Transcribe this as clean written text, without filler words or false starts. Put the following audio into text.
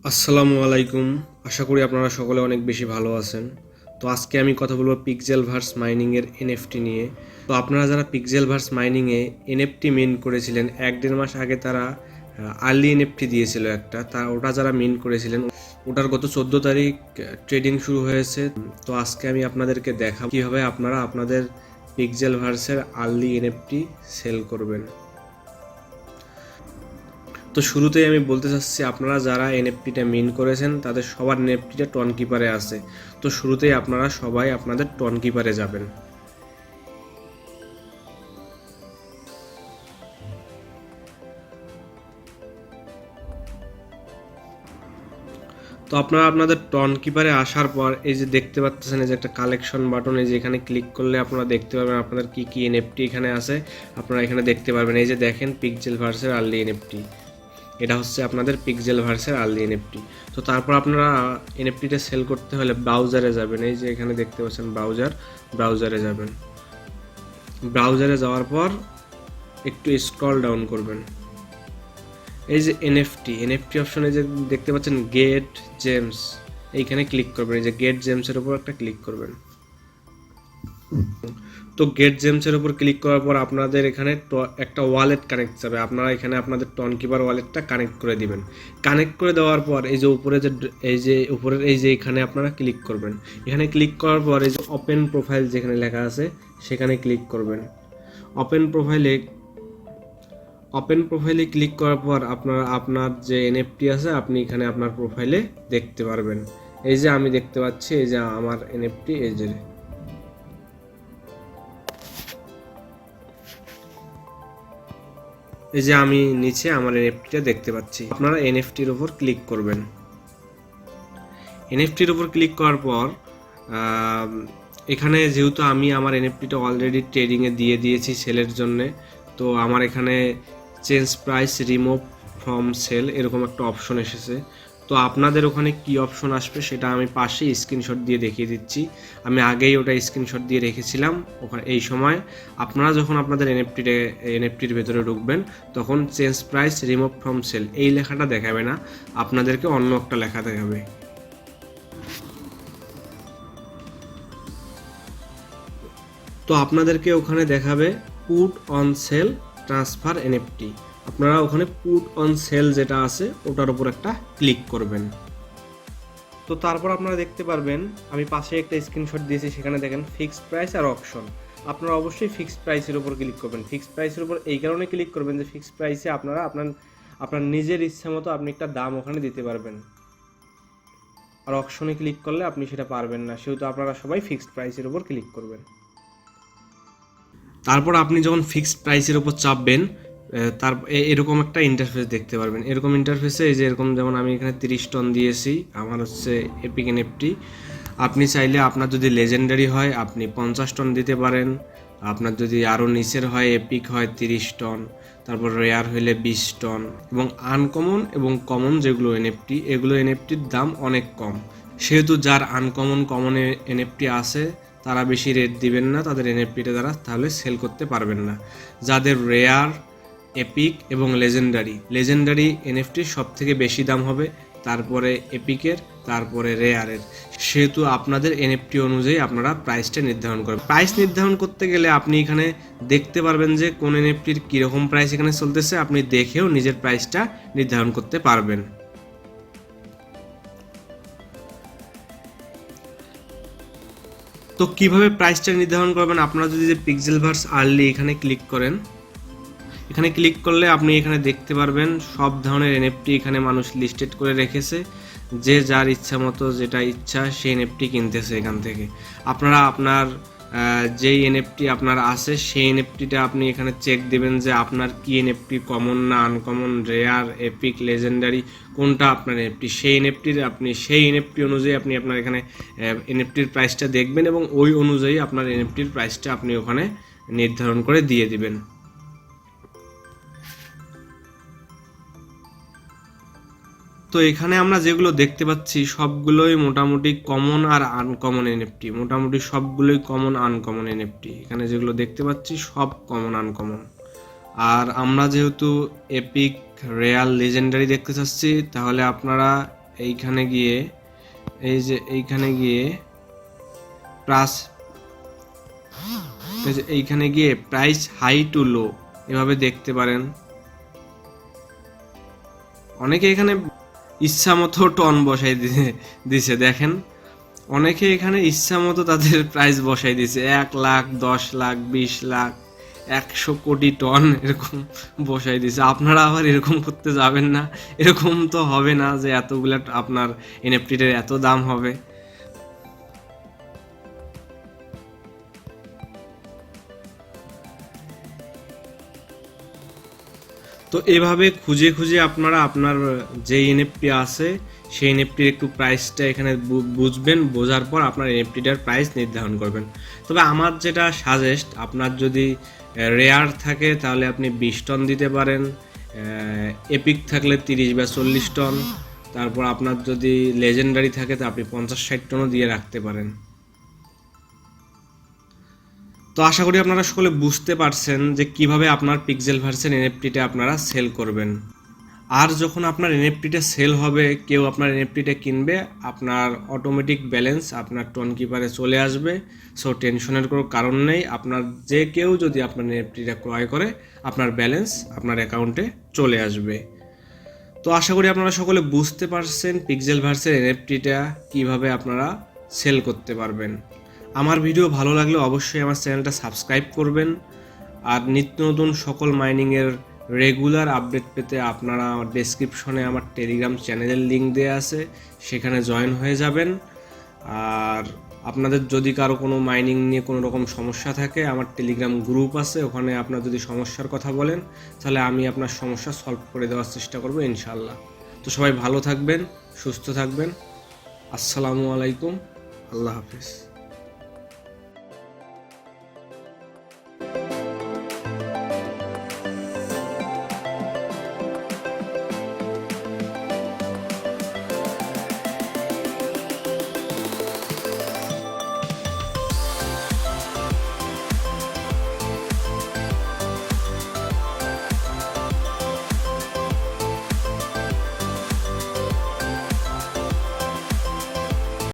আসসালামু আলাইকুম। আশা করি আপনারা সকলে অনেক বেশি ভালো আছেন। তো আজকে আমি কথা বলবো পিক্সেলভার্স মাইনিংয়ের এনএফটি নিয়ে। তো আপনারা যারা পিক্সেলভার্স মাইনিংয়ে এনএফটি মিন্ট করেছিলেন, 1-1.5 মাস আগে তারা আর্লি এনএফটি দিয়েছিল একটা, ওটা যারা মিন্ট করেছিলেন ওটার গত 14 তারিখ ট্রেডিং শুরু হয়েছে। তো আজকে আমি আপনাদেরকে দেখাবো কীভাবে আপনারা আপনাদের পিক্সেলভার্সের আর্লি এনএফটি সেল করবেন। তো শুরুতেই আমি বলতে চাচ্ছি, আপনারা যারা এনএফটিটা মিন করেছেন তাদের সবার এনএফটিটা টন কিপারে আছে। তো শুরুতেই আপনারা সবাই আপনাদের টন কিপারে যাবেন। তো আপনারা আপনাদের টন কিপারে আসার পর এই যে দেখতে পাচ্ছেন, এই যে একটা কালেকশন বাটন, এই যে এখানে ক্লিক করলে আপনারা দেখতে পারবেন আপনাদের কি কি এনএফটি এখানে আছে। আপনারা এখানে দেখতে পারবেন, এই যে দেখেন পিক্সেলভার্সের আর্লি এনএফটি, এটা হচ্ছে আপনাদের পিক্সেলভার্সের আর্লি এনএফটি। তো তারপর আপনারা এনএফটিটা সেল করতে হলে ব্রাউজারে যাবেন। এই যে এখানে দেখতে পাচ্ছেন ব্রাউজারে যাবেন। ব্রাউজারে যাওয়ার পর একটু স্ক্রল ডাউন করবেন। এই যে এনএফটি অপশনে যে দেখতে পাচ্ছেন গেট জেমস, এইখানে ক্লিক করবেন। এই যে গেট জেমসের উপর একটা ক্লিক করবেন। তো গেট জেমসের উপর ক্লিক করার পর আপনাদের এখানে একটা ওয়ালেট কানেক্ট যাবে। আপনারা এখানে আপনাদের টন কিপার ওয়ালেটটা কানেক্ট করে দিবেন। কানেক্ট করে দেওয়ার পর এই যে উপরে যে উপরের এই যে এখানে আপনারা ক্লিক করবেন। এখানে ক্লিক করার পর এই যে ওপেন প্রোফাইল যেখানে লেখা আছে সেখানে ক্লিক করবেন। ওপেন প্রোফাইলে ক্লিক করার পর আপনার যে এনএফটি আছে আপনি এখানে আপনার প্রোফাইলে দেখতে পারবেন। এই যে আমি দেখতে পাচ্ছি, এই যে আমার এনএফটি, এই যে আমি নিচে আমার এনএফটিটা দেখতে পাচ্ছি। আপনারা এনএফটির উপর ক্লিক করবেন। এনএফটির উপর ক্লিক করার পর এখানে যেহেতু আমি আমার এনএফটিটা অলরেডি ট্রেডিংয়ে দিয়ে দিয়েছি সেলের জন্যে, তো আমার এখানে change price remove from sale এরকম একটা অপশন এসেছে। তো আপনাদের ওখানে কি অপশন আসবে সেটা আমি পাশে স্ক্রিনশট দিয়ে দেখিয়ে দিচ্ছি। আমি আগেই ওটা স্ক্রিনশট দিয়ে রেখেছিলাম ওখানে। এই সময় আপনারা যখন আপনাদের এনএফটির ভেতরে ঢুকবেন তখন change price remove from sale এই লেখাটা দেখাবে না, আপনাদেরকে অন্য একটা লেখা দেখাবে। তো আপনাদেরকে ওখানে দেখাবে put on sell transfer NFT. আপনারা ওখানে পুট অন সেল যেটা আছে ওটার উপর একটা ক্লিক করবেন। তো তারপর আপনারা দেখতে পারবেন আমি পাশে একটা স্ক্রিনশট দিয়েছি, সেখানে দেখেন ফিক্সড প্রাইস আর অপশন। আপনারা অবশ্যই ফিক্সড প্রাইসের উপর ক্লিক করবেন। ফিক্সড প্রাইসের উপর এই কারণে ক্লিক করবেন যে ফিক্সড প্রাইসে আপনারা আপনার নিজের ইচ্ছা মতো আপনি একটা দাম ওখানে দিতে পারবেন। আর অপশনে ক্লিক করলে আপনি সেটা পারবেন না, সেহেতু আপনারা সবাই ফিক্সড প্রাইসের উপর ক্লিক করবেন। তারপর আপনি যখন ফিক্সড প্রাইসের উপর চাপবেন তার এরকম একটা ইন্টারফেস দেখতে পারবেন। এরকম ইন্টারফেসে এই যে এরকম, যেমন আমি এখানে 30 টন দিয়েছি, আমার হচ্ছে এপিক এনএফটি। আপনি চাইলে আপনার যদি লেজেন্ডারি হয় আপনি 50 টন দিতে পারেন। আপনার যদি আরও নিচের হয়, এপিক হয় 30 টন, তারপর রেয়ার হইলে 20 টন, এবং আনকমন এবং কমন যেগুলো এনএফটি, এগুলো এনএফটির দাম অনেক কম। সেহেতু যার আনকমন এনএফটি আছে তারা বেশি রেট দিবেন না, তাদের এনএফটিটা তারা তাহলে সেল করতে পারবেন না। যাদের রেয়ার, এপিক এবং লেজেন্ডারি এনএফটির সব থেকে বেশি দাম হবে, তারপরে এপিকের, তারপরে রেয়ারের। সেহেতু আপনাদের এনএফটি অনুযায়ী আপনারা প্রাইসটা নির্ধারণ করবেন। প্রাইস নির্ধারণ করতে গেলে আপনি এখানে দেখতে পারবেন যে কোন এনএফটির কীরকম প্রাইস এখানে চলতেছে, আপনি দেখেও নিজের প্রাইসটা নির্ধারণ করতে পারবেন। তো কিভাবে প্রাইসটা নির্ধারণ করবেন, আপনারা যদি যে পিক্সেলভার্স আর্লি এখানে ক্লিক করেন, এখানে ক্লিক করলে আপনি এখানে দেখতে পারবেন সব ধরনের এনএফটি এখানে মানুষ লিস্টেড করে রেখেছে। যে যার ইচ্ছা মতো যেটা ইচ্ছা সেই এনএফটি কিনতেছে এখান থেকে। আপনারা আপনার যেই এনএফটি আপনার আছে সেই এনএফটিটা আপনি এখানে চেক দিবেন যে আপনার কি এনএফটি কমন না আনকমন, রেয়ার, এপিক, লেজেন্ডারি কোনটা আপনার এনএফটি। সেই এনএফটি অনুযায়ী আপনি আপনার এখানে এনএফটির প্রাইসটা দেখবেন এবং ওই অনুযায়ী আপনার এনএফটির প্রাইসটা আপনি ওখানে নির্ধারণ করে দিয়ে দিবেন। তো এখানে আমরা যেগুলো দেখতে পাচ্ছি সবগুলোই মোটামুটি কমন আর আনকমন এনএফটি, মোটামুটি সবগুলোই কমন আনকমন এনএফটি। এখানে যেগুলো দেখতে পাচ্ছি সব কমন আনকমন। আর আমরা যেহেতু এপিক, রেয়ার, লেজেন্ডারি দেখতে চাচ্ছি, তাহলে আপনারা এইখানে গিয়ে এই যে এইখানে গিয়ে প্লাস এইখানে গিয়ে প্রাইস হাই টু লো এভাবে দেখতে পারেন। অনেকে এখানে ইচ্ছা মতো টন বসাই দিছে দেখেন, অনেকে এখানে ইচ্ছা মতো তাদের প্রাইস বসাই দিছে 1 লাখ 10 লাখ 20 লাখ 100 কোটি টন এরকম বসাই দিছে। আপনারা আবার এরকম করতে যাবেন না, এরকম তো হবে না যে এতগুলা আপনার এনএফটিটার এত দাম হবে। তো এভাবে খুঁজে খুঁজে আপনারা আপনার যে এনএফটি আছে সেই এনএফটির একটু প্রাইসটা এখানে বুঝবেন, বোঝার পর আপনার এনএফটিটার প্রাইস নির্ধারণ করবেন। তবে আমার যেটা সাজেস্ট, আপনার যদি রেয়ার থাকে তাহলে আপনি 20 টন দিতে পারেন, এপিক থাকলে 30 বা 40 টন, তারপর আপনার যদি লেজেন্ডারি থাকে তো আপনি 50-60 টনও দিয়ে রাখতে পারেন। তো আশা করি আপনারা সকলে বুঝতে পারছেন যে কিভাবে আপনার পিক্সেল ভার্সন এনএফটিটা আপনারা সেল করবেন। আর যখন আপনার এনএফটিটা সেল হবে, কেউ আপনার এনএফটিটা কিনবে, আপনার অটোমেটিক ব্যালেন্স আপনার টোন কিপারে চলে আসবে। সো টেনশনের কোনো কারণ নেই, আপনার যে কেউ যদি আপনার এনএফটিটা ক্রয় করে আপনার ব্যালেন্স আপনার অ্যাকাউন্টে চলে আসবে। তো আশা করি আপনারা সকলে বুঝতে পারছেন পিক্সেল ভার্সের এনএফটিটা কিভাবে আপনারা সেল করতে পারবেন। আমার ভিডিও ভালো লাগলে অবশ্যই আমার চ্যানেলটা সাবস্ক্রাইব করবেন। আর নিত্য নতুন সকল মাইনিংয়ের রেগুলার আপডেট পেতে আপনারা আমার ডেসক্রিপশনে আমার টেলিগ্রাম চ্যানেলের লিঙ্ক দেওয়া আছে, সেখানে জয়েন হয়ে যাবেন। আর আপনাদের যদি কারো কোনো মাইনিং নিয়ে কোনো রকম সমস্যা থাকে, আমার টেলিগ্রাম গ্রুপ আছে, ওখানে আপনার যদি সমস্যার কথা বলেন তাহলে আমি আপনার সমস্যা সলভ করে দেওয়ার চেষ্টা করব ইনশাল্লাহ। তো সবাই ভালো থাকবেন, সুস্থ থাকবেন। আসসালামু আলাইকুম, আল্লাহ হাফেজ।